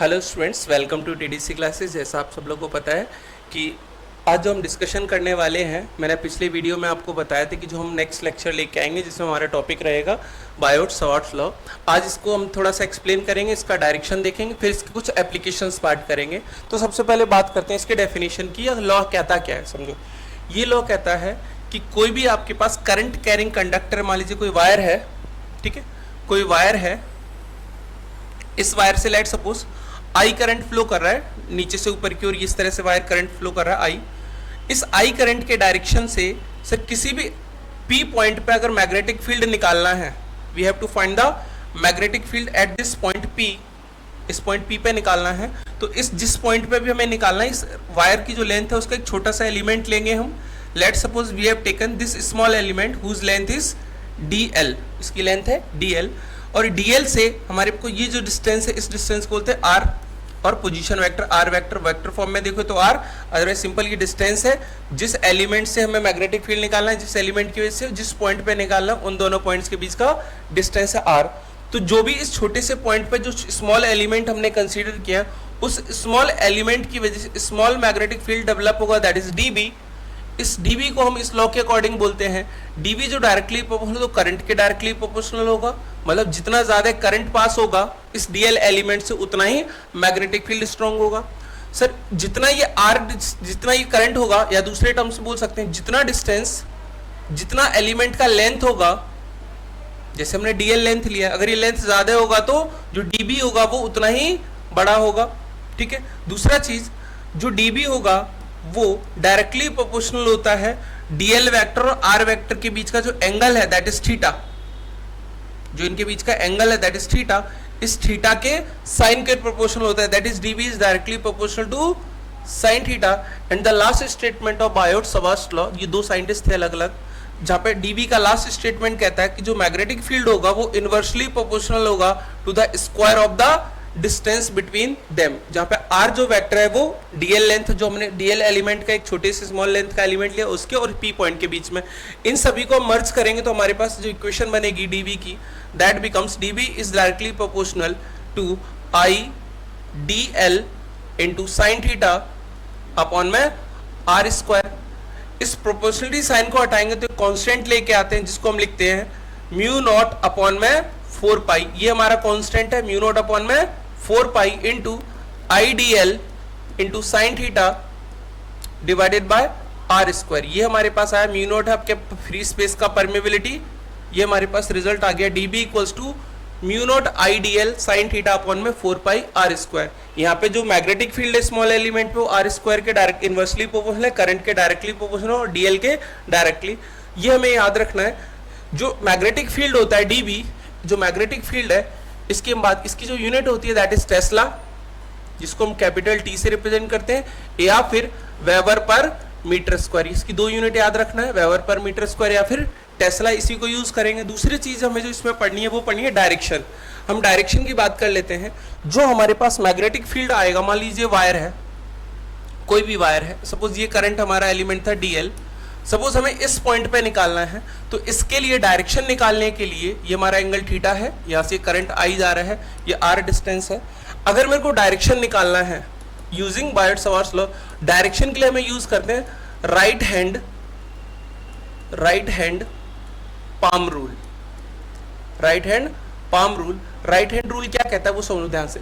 Hello students, welcome to TDC classes. जैसा आप सब लोगों को पता है कि आज जो हम डिस्कशन करने वाले हैं, मैंने पिछले वीडियो में आपको बताया था कि जो हम नेक्स्ट लेक्चर लेके आएंगे जिसमें हमारा टॉपिक रहेगा बायोट-सवार्ट्स लॉ। आज इसको हम थोड़ा सा एक्सप्लेन करेंगे, इसका डायरेक्शन देखेंगे, फिर इसके कुछ एप्लीकेशंस पार्ट करेंगे। तो सबसे पहले बात करते हैं इसके डेफिनेशन की। यह लॉ कहता क्या है, समझो। ये लॉ कहता है कि कोई भी आपके पास करंट कैरिंग कंडक्टर, मान लीजिए कोई वायर है, ठीक है, कोई वायर है, इस वायर से let suppose I current flow कर रहा है, नीचे से ऊपर की ओर इस तरह से वायर करंट फ्लो कर रहा है आई। इस आई करंट के डायरेक्शन से सर किसी भी पी पॉइंट पे अगर मैग्नेटिक फील्ड निकालना है, we have to find the magnetic field at this point p. इस पॉइंट पी पे निकालना है, तो इस जिस पॉइंट पे भी हमें निकालना है, इस वायर की जो लेंथ है उसका एक छोटा सा एलिमेंट लेंगे हम। Let suppose we have taken this small element whose length is d l, इसकी लेंथ है डी एल, और डीएल से हमारे को ये जो डिस्टेंस है, इस डिस्टेंस को बोलते हैं आर, और position vector r vector form में देखो तो आर, अदरवाइज सिंपल ये डिस्टेंस है जिस एलिमेंट से हमें मैग्नेटिक फील्ड निकालना है, जिस एलिमेंट की वजह से जिस पॉइंट पे निकालना है, उन दोनों पॉइंट्स के बीच का डिस्टेंस है आर। तो जो भी इस छोटे से पॉइंट पे जो स्मॉल एलिमेंट हमने कंसीडर किया, उस स्मॉल एलिमेंट की वजह से स्मॉल मैग्नेटिक फील्ड डेवलप होगा, दैट इज डीबी। इस dB को हम इस लॉ के अकॉर्डिंग बोलते हैं dB जो डायरेक्टली प्रोपोर्शनल, तो करंट के डायरेक्टली प्रोपोर्शनल होगा, मतलब जितना ज्यादा करंट पास होगा इस dl एलिमेंट से उतना ही मैग्नेटिक फील्ड स्ट्रांग होगा। सर जितना ये जितना ये करंट होगा, या दूसरे टर्म से बोल सकते हैं जितना डिस्टेंस, जितना एलिमेंट का लेंथ होगा, जैसे हमने dl लेंथ लिया, अगर ये लेंथ ज्यादा होगा तो जो dB होगा वो उतना ही बड़ा होगा, ठीक है। दूसरा चीज, जो dB होगा वो डायरेक्टली प्रोपोर्शनल होता है डीएल वेक्टर और आर वेक्टर के बीच का जो एंगल है, दैट इज थीटा। जो इनके बीच का एंगल है दैट इज थीटा, इस थीटा के साइन के प्रोपोर्शनल होता है, that is DB is directly proportional to sine theta. And the last statement of Biot Savart's law, ये दो साइंटिस्ट थे अलग अलग, जहां पे डीबी का लास्ट स्टेटमेंट कहता है कि जो मैग्नेटिक फील्ड होगा वो इनवर्सली प्रोपोर्शनल होगा to the square of the distance between them. जहां पे आर जो वेक्टर है वो डीएल लेंथ, जो हमने डीएल एलिमेंट का एक छोटे से स्मॉल लेंथ का एलिमेंट लिया, उसके और पी पॉइंट के बीच में, इन सभी को मर्ज करेंगे तो हमारे पास जो इक्वेशन बनेगी डीबी की, that becomes d b is directly proportional to i d l into sine theta upon में आर स्क्वायर। इस प्रोपोर्शनलिटी साइन को हटाएंगे तो कॉन्स्टेंट लेके आते हैं जिसको हम लिखते हैं म्यू नॉट अपॉन में 4 पाई। ये हमारा कांस्टेंट है, म्यू नॉट अपॉन में 4 pi into i d l into sine theta divided by r square. ये हमारे पास आया, म्यू नॉट है आपके फ्री स्पेस का परमेबिलिटी, ये हमारे पास रिजल्ट आ गया d b equals to mu naught i d l sine theta upon में 4 पाई आर स्क्वायर। यहाँ पे जो मैग्नेटिक फील्ड है स्मॉल एलिमेंट पे वो आर स्क्वायर के डायरेक्ट इनवर्सली प्रोपोर्शनल है, करंट के डायरेक्टली प्रोपोर्शनल और डीएल के डायरेक्टली। ये हमें याद रखना है। जो मैग्नेटिक फील्ड होता है डीबी, जो मैग्नेटिक फील्ड है, इसके बाद इसकी जो यूनिट होती है दैट इज टेस्ला, जिसको हम कैपिटल टी से रिप्रेजेंट करते हैं, या फिर वेबर पर मीटर स्क्वायर। इसकी दो यूनिट याद रखना है, वेबर पर मीटर स्क्वायर या फिर टेस्ला, इसी को यूज करेंगे। दूसरी चीज हमें जो इसमें पढ़नी है वो पढ़नी है डायरेक्शन। हम डायरेक्शन की बात कर लेते हैं। जो हमारे पास मैग्नेटिक फील्ड आएगा, मान लीजिए वायर है, कोई भी वायर है, सपोज ये करंट हमारा एलिमेंट था डीएल, सपोज हमें इस पॉइंट पे निकालना है, तो इसके लिए डायरेक्शन निकालने के लिए ये हमारा एंगल थीटा है, यहाँ से करंट आई जा रहा है, ये आर डिस्टेंस है। अगर मेरे को डायरेक्शन निकालना है यूजिंग बायोट-सवार्ट्स लॉ, डायरेक्शन के लिए हमें यूज करते हैं right hand palm rule. Right hand palm rule, right hand rule क्या कहता है वो समझो ध्यान से।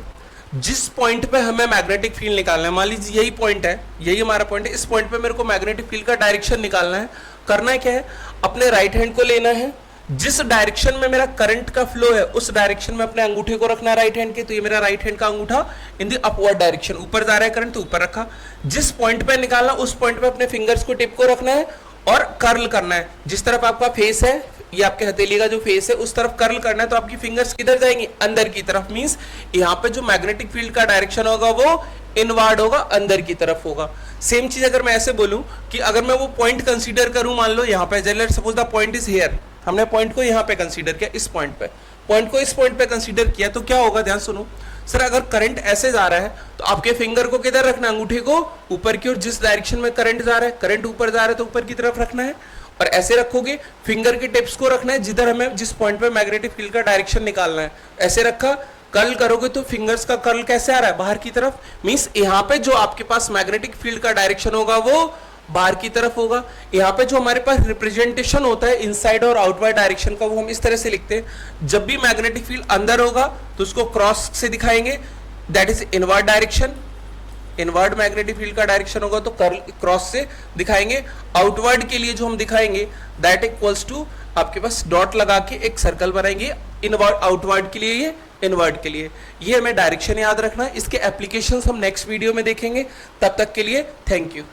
जिस पॉइंट पे हमें मैग्नेटिक फील्ड निकालना है, मान लीजिए यही पॉइंट है, यही हमारा पॉइंट है, इस पॉइंट पे मेरे को मैग्नेटिक फील्ड का डायरेक्शन निकालना है। करना है क्या है, अपने राइट हैंड को लेना है, जिस डायरेक्शन में मेरा करंट का फ्लो है उस डायरेक्शन में अपने अंगूठे को रखना है राइट हैंड के। तो ये मेरा राइट हैंड का अंगूठा इन द अपवर्ड डायरेक्शन, ऊपर जा रहा है करंट तो ऊपर रखा। जिस पॉइंट पे निकालना उस पॉइंट पे अपने फिंगर्स को टिप को रखना है और कर्ल करना है। जिस तरफ आपका फेस है, ये आपके हथेली का जो फेस है, उस तरफ कर्ल करना है, तो आपकी फिंगर्स किधर जाएंगी, अंदर की तरफ। मींस यहाँ पे जो मैग्नेटिक फील्ड का डायरेक्शन होगा वो इनवर्ड होगा, अंदर की तरफ होगा। सेम चीज अगर मैं ऐसे बोलूं कि अगर मैं वो पॉइंट कंसीडर करूं, मान लो यहाँ पे, let's suppose the point is here, हमने पॉइंट को यहाँ पे कंसीडर किया, इस पॉइंट पे, पॉइंट को इस पॉइंट पे कंसीडर किया, तो क्या होगा, ध्यान सुनो। सर अगर करंट ऐसे जा रहा है तो आपके फिंगर को किधर रखना है, अंगूठे को ऊपर की ओर, जिस डायरेक्शन में करंट जा रहा है, करंट ऊपर जा रहा है तो ऊपर की तरफ रखना है। और ऐसे रखोगे, फिंगर के टिप्स को रखना है जिधर हमें, जिस पॉइंट पे मैग्नेटिक फील्ड का डायरेक्शन निकालना है, ऐसे रखा, कर्ल करोगे तो फिंगर्स का कर्ल कैसे आ रहा है, बाहर की तरफ, मींस यहाँ पे जो आपके पास मैग्नेटिक फील्ड का डायरेक्शन होगा वो बाहर की तरफ होगा। यहाँ पे जो हमारे पास रिप्रेजेंटेशन होता है इनसाइड और आउटवर्ड डायरेक्शन का, वो हम इस तरह से लिखते हैं। जब भी मैग्नेटिक फील्ड अंदर होगा तो उसको क्रॉस से दिखाएंगे, that is inward direction. Inward magnetic field का डायरेक्शन होगा तो कर्ल क्रॉस से दिखाएंगे। आउटवर्ड के लिए जो हम दिखाएंगे दैट इक्वल्स टू आपके पास डॉट लगा के एक सर्कल बनाएंगे, इनवर्ड आउटवर्ड के लिए, ये इनवर्ड के लिए। ये हमें डायरेक्शन याद रखना है। इसके एप्लीकेशंस हम नेक्स्ट वीडियो में देखेंगे। तब तक के लिए थैंक यू।